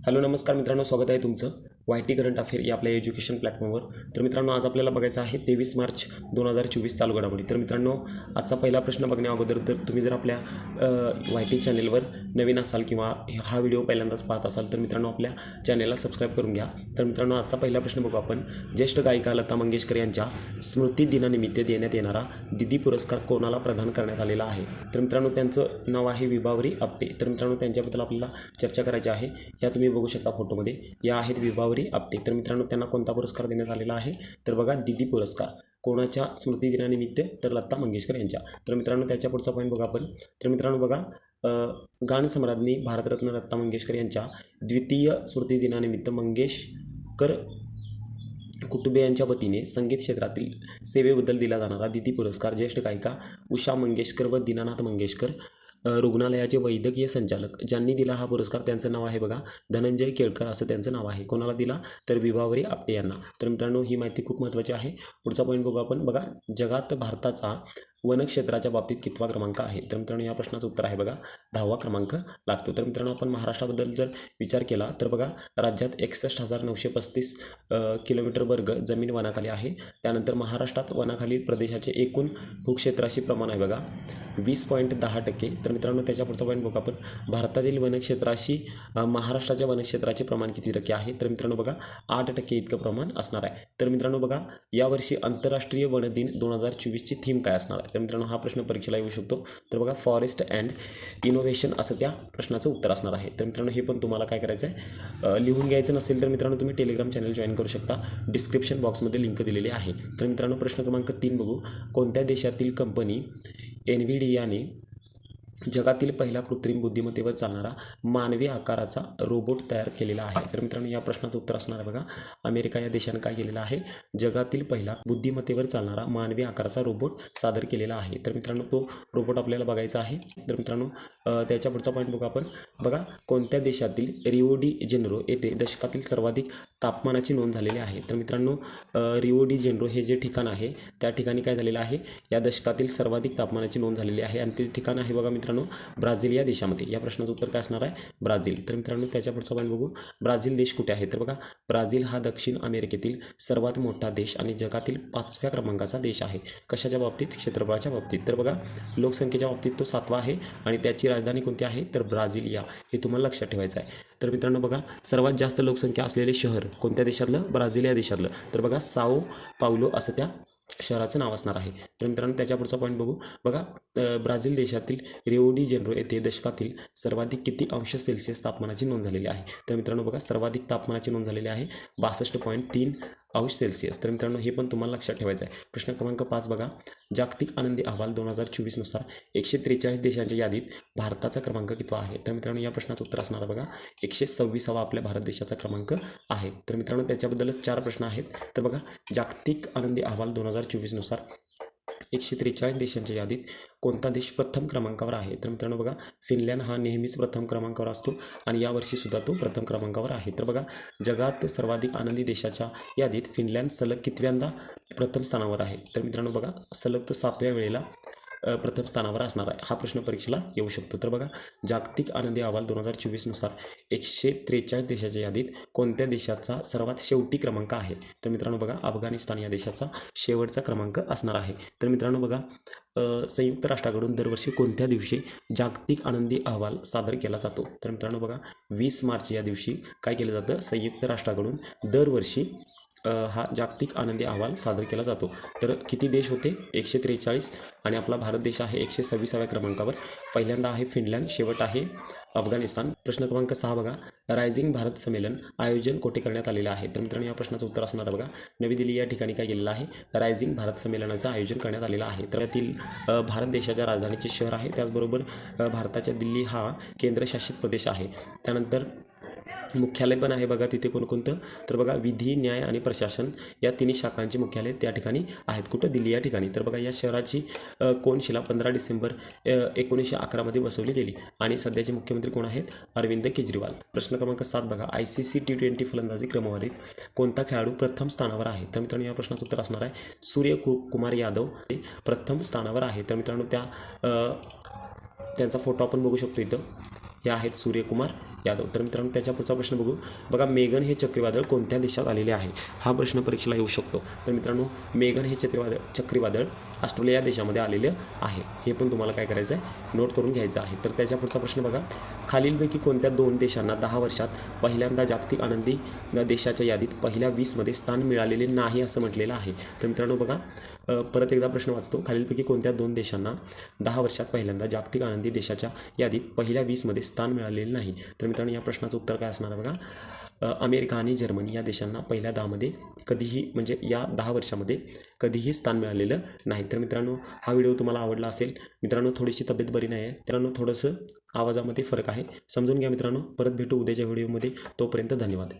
Hello नमस्कार मित्रांनो, स्वागत आहे तुमचं वाय टी करंट अफेअर या आपल्या एज्युकेशन प्लॅटफॉर्मवर. तर मित्रांनो, आज आपल्याला बघायचं आहे 23 मार्च 2024 चालू घडामोडी. तर मित्रांनो, आजचा पहिला प्रश्न बघण्या अगोदर तर तुम्ही जर आपल्या वाय टी चॅनेलवर नवीन असाल किंवा हा व्हिडिओ पहिल्यांदाच पाहत असाल तर मित्रांनो आपल्या चॅनेलला सबस्क्राईब करून घ्या. तर मित्रांनो, आजचा पहिला प्रश्न बघू आपण. ज्येष्ठ गायिका लता मंगेशकर यांच्या स्मृती दिनानिमित्त देण्यात येणारा दिदी पुरस्कार कोणाला प्रदान करण्यात आलेला आहे? तर मित्रांनो, त्यांचं नाव आहे विभावरी आपटे. तर मित्रांनो, त्यांच्याबद्दल आपल्याला चर्चा करायची आहे. या तुम्ही बघू शकता फोटोमध्ये, या आहेत विभावरी आपटे. तर मित्रांनो, त्यांना कोणता पुरस्कार देण्यात आलेला आहे? तर बघा, दिदी पुरस्कार. कोणाच्या स्मृती दिनानिमित्त? तर लता मंगेशकर यांच्या. तर मित्रांनो, त्याच्या पुढचा पॉईंट बघा आपण. तर मित्रांनो बघा, गानसम्राज्ञी भारतरत्न लता मंगेशकर यांच्या द्वितीय स्मृती दिनानिमित्त मंगेशकर कुटुंबियांच्या वतीने संगीत क्षेत्रातील सेवेबद्दल दिला जाणारा दिदी पुरस्कार ज्येष्ठ गायिका उषा मंगेशकर व दीनानाथ मंगेशकर रुग्णालयाचे वैद्यकीय संचालक ज्यांनी दिला हा पुरस्कार, त्यांचं नाव आहे बघा धनंजय केळकर, असं त्यांचं नाव आहे. कोणाला दिला? तर विभावरी आपटे यांना. तर मित्रांनो, ही माहिती खूप महत्त्वाची आहे. पुढचा पॉईंट बघू आपण. बघा, जगात भारताचा वनक्षेत्राच्या बाबतीत कितवा क्रमांक आहे? तर मित्रांनो, या प्रश्नाचं उत्तर आहे बघा 10वा क्रमांक लागतो. तर मित्रांनो, आपण महाराष्ट्राबद्दल जर विचार केला तर बघा, राज्यात 61,935 किलोमीटर वर्ग जमीन वनाखाली आहे. त्यानंतर महाराष्ट्रात वनाखालील प्रदेशाचे एकूण भूक्षेत्राशी प्रमाण आहे बघा 20.10%. तर मित्रांनो, त्याच्या पुढचा पॉईंट बघू आपण. भारतातील वनक्षेत्राशी महाराष्ट्राच्या वनक्षेत्राचे प्रमाण किती टक्के आहे? तर मित्रांनो बघा, 8% इतकं प्रमाण असणार आहे. तर मित्रांनो बघा, यावर्षी आंतरराष्ट्रीय वन दिन 2024ची थीम काय असणार आहे? तर मित्रांनो, हा प्रश्न परीक्षेला येऊ शकतो. तर बघा, फॉरेस्ट अँड इनोव्हेशन असं त्या प्रश्नाचं उत्तर असणार आहे. तर मित्रांनो, हे पण तुम्हाला काय करायचं आहे, लिहून घ्यायचं नसेल तर मित्रांनो तुम्ही टेलिग्राम चॅनल जॉईन करू शकता. डिस्क्रिप्शन बॉक्समध्ये लिंक दिलेली आहे. तर मित्रांनो, प्रश्न क्रमांक 3 बघू. कोणत्या देशातील कंपनी एनव्हीडियाने जगातील पहिला कृत्रिम बुद्धिमत्तेवर चालणारा मानवी आकाराचा रोबोट तयार केलेला आहे? तर मित्रांनो, या प्रश्नाचं उत्तर असणार आहे बघा, अमेरिका या देशानं काय केलेलं आहे? जगातील पहिला बुद्धिमत्तेवर चालणारा मानवी आकाराचा रोबोट सादर केलेला आहे. तर मित्रांनो, तो रोबोट आपल्याला बघायचा आहे. तर मित्रांनो, त्याच्या पुढचा पॉईंट बघू आपण. बघा, कोणत्या देशातील रिओ डी जेनेरो येथे दशकातील सर्वाधिक तापमानाची नोंद झालेली आहे? तर मित्रांनो, रिओ डी जेनेरो हे जे ठिकाण आहे त्या ठिकाणी काय झालेलं आहे? या दशकातील सर्वाधिक तापमानाची नोंद झालेली आहे आणि ते ठिकाण आहे बघा मित्रांनो ब्राझील या देशामध्ये. या प्रश्नाचं उत्तर काय असणार आहे? ब्राझील. तर मित्रांनो, त्याच्या पुढचा पॉईंट बघू. ब्राझील देश कुठे आहे? तर बघा, ब्राझील हा दक्षिण अमेरिकेतील सर्वात मोठा देश आणि जगातील 5व्या क्रमांकाचा देश आहे. कशाच्या बाबतीत? क्षेत्रफळाच्या बाबतीत. तर बघा, लोकसंख्येच्या बाबतीत तो 7वा आहे आणि त्याची राजधानी कोणती आहे? तर ब्राझिलिया. हे तुम्हाला लक्षात ठेवायचं आहे. तर मित्रांनो बघा, सर्वात जास्त लोकसंख्या असलेले शहर कोणत्या देशातलं? ब्राझील या देशातलं. तर बघा, साओ पावलो असं त्या शहराचं नाव असणार आहे. तर मित्रांनो, त्याच्या पुढचा पॉईंट बघू. बघा, ब्राझील देशातील रिओ डी जेनेरो येथे दशकातील सर्वाधिक किती अंश सेल्सिअस तापमानाची नोंद झालेली आहे? तर मित्रांनो बघा, सर्वाधिक तापमानाची नोंद झालेली आहे 62.3 अंश सेल्सिअस. तर मित्रांनो, हे पण तुम्हाला लक्षात ठेवायचं आहे. प्रश्न क्रमांक 5 बघा, जागतिक आनंदी अहवाल 2024 नुसार 143 देशांच्या यादीत भारताचा क्रमांक कितवा आहे? तर मित्रांनो, या प्रश्नाचं उत्तर असणार बघा 126वा आपल्या भारत देशाचा क्रमांक आहे. तर मित्रांनो, त्याच्याबद्दलच 4 प्रश्न आहेत. तर बघा, जागतिक आनंदी अहवाल 2024 नुसार 143 देशांच्या यादीत कोणता देश प्रथम क्रमांकावर आहे? तर मित्रांनो बघा, फिनलँड हा नेहमीच प्रथम क्रमांकावर असतो आणि यावर्षीसुद्धा तो प्रथम क्रमांकावर आहे. तर बघा, जगात सर्वाधिक आनंदी देशाच्या यादीत फिनलँड सलग कितव्यांदा प्रथम स्थानावर आहे? तर मित्रांनो बघा, सलग तो 7व्या वेळेला प्रथम स्थानावर असणार आहे. हा प्रश्न परीक्षेला येऊ शकतो. तर बघा, जागतिक आनंदी अहवाल 2024 नुसार 143 देशाच्या यादीत कोणत्या देशाचा सर्वात शेवटी क्रमांक आहे? तर मित्रांनो बघा, अफगाणिस्तान या देशाचा शेवटचा क्रमांक असणार आहे. तर मित्रांनो बघा, संयुक्त राष्ट्राकडून दरवर्षी कोणत्या दिवशी जागतिक आनंदी अहवाल सादर केला जातो? तर मित्रांनो बघा, 20 मार्च या दिवशी काय केलं जातं? संयुक्त राष्ट्राकडून दरवर्षी हा जागतिक आनंदी अहवाल सादर केला जातो. तर किती देश होते? 143 आणि आपला भारत देश आहे 126व्या क्रमांकावर. पहिल्यांदा आहे फिनलँड, शेवट आहे अफगाणिस्तान. प्रश्न क्रमांक 6 बघा, रायझिंग भारत संमेलन आयोजन कोठे करण्यात आलेलं आहे? तर मित्रांनो, या प्रश्नाचं उत्तर असणार आहे बघा, नवी दिल्ली या ठिकाणी काय केलेलं आहे? रायझिंग भारत संमेलनाचं आयोजन करण्यात आलेलं आहे. तर यातील भारत देशाच्या राजधानीचे शहर आहे. त्याचबरोबर भारताच्या दिल्ली हा केंद्रशासित प्रदेश आहे. त्यानंतर मुख्यालय पण आहे बघा तिथे कोणकोणतं? तर बघा, विधी, न्याय आणि प्रशासन या तिन्ही शाखांची मुख्यालय त्या ठिकाणी आहेत. कुठं? दिल्ली या ठिकाणी. तर बघा, या शहराची कोनशिला 15 डिसेंबर 1911 मध्ये बसवली गेली आणि सध्याचे मुख्यमंत्री कोण आहेत? अरविंद केजरीवाल. प्रश्न क्रमांक 7 बघा, ICC T20 फलंदाजी क्रमवारीत कोणता खेळाडू प्रथम स्थानावर आहे? तर मित्रांनो, या प्रश्नाचं उत्तर असणार आहे सूर्यकुमार यादव हे प्रथम स्थानावर आहे. तर मित्रांनो, त्यांचा फोटो आपण बघू शकतो इथं. हे आहेत सूर्यकुमार यादव. तर मित्रांनो त्याच्या पुढचा प्रश्न बघू. बघा, मेगन हे चक्रीवादळ कोणत्या देशात आलेले आहे? हा प्रश्न परीक्षेला येऊ शकतो. तर मित्रांनो मेगन हे चक्रीवादळ ऑस्ट्रेलिया देशामध्ये आलेलं आहे. हे पण तुम्हाला काय करायचं आहे, नोट करून घ्यायचं आहे. तर त्याच्या पुढचा प्रश्न बघा, खालीलपैकी कोणत्या 2 देशांना 10 वर्षात पहिल्यांदा जागतिक आनंदी देशाच्या यादीत पहिल्या 20मध्ये स्थान मिळालेले नाही असं म्हटलेलं आहे? तर मित्रांनो बघा, परत एकदा प्रश्न वाचतो. खालीलपैकी कोणत्या 2 देशांना 10 वर्षात पहिल्यांदा जागतिक आनंदी देशाच्या यादीत पहिल्या 20मध्ये स्थान मिळालेले नाही? तर मित्रांनो या प्रश्नाचं उत्तर काय असणार आहे बघा, अमेरिका आणि जर्मनी या देशांना पहिल्या 10मध्ये कधीही, म्हणजे या 10 वर्षामध्ये कधीही स्थान मिळालेलं नाही. तर मित्रांनो हा व्हिडिओ तुम्हाला आवडला असेल. मित्रांनो थोडीशी तब्येत बरी नाही आहे, मित्रांनो थोडंसं आवाजामध्ये फरक आहे, समजून घ्या मित्रांनो. परत भेटू उद्याच्या व्हिडिओमध्ये. तोपर्यंत धन्यवाद.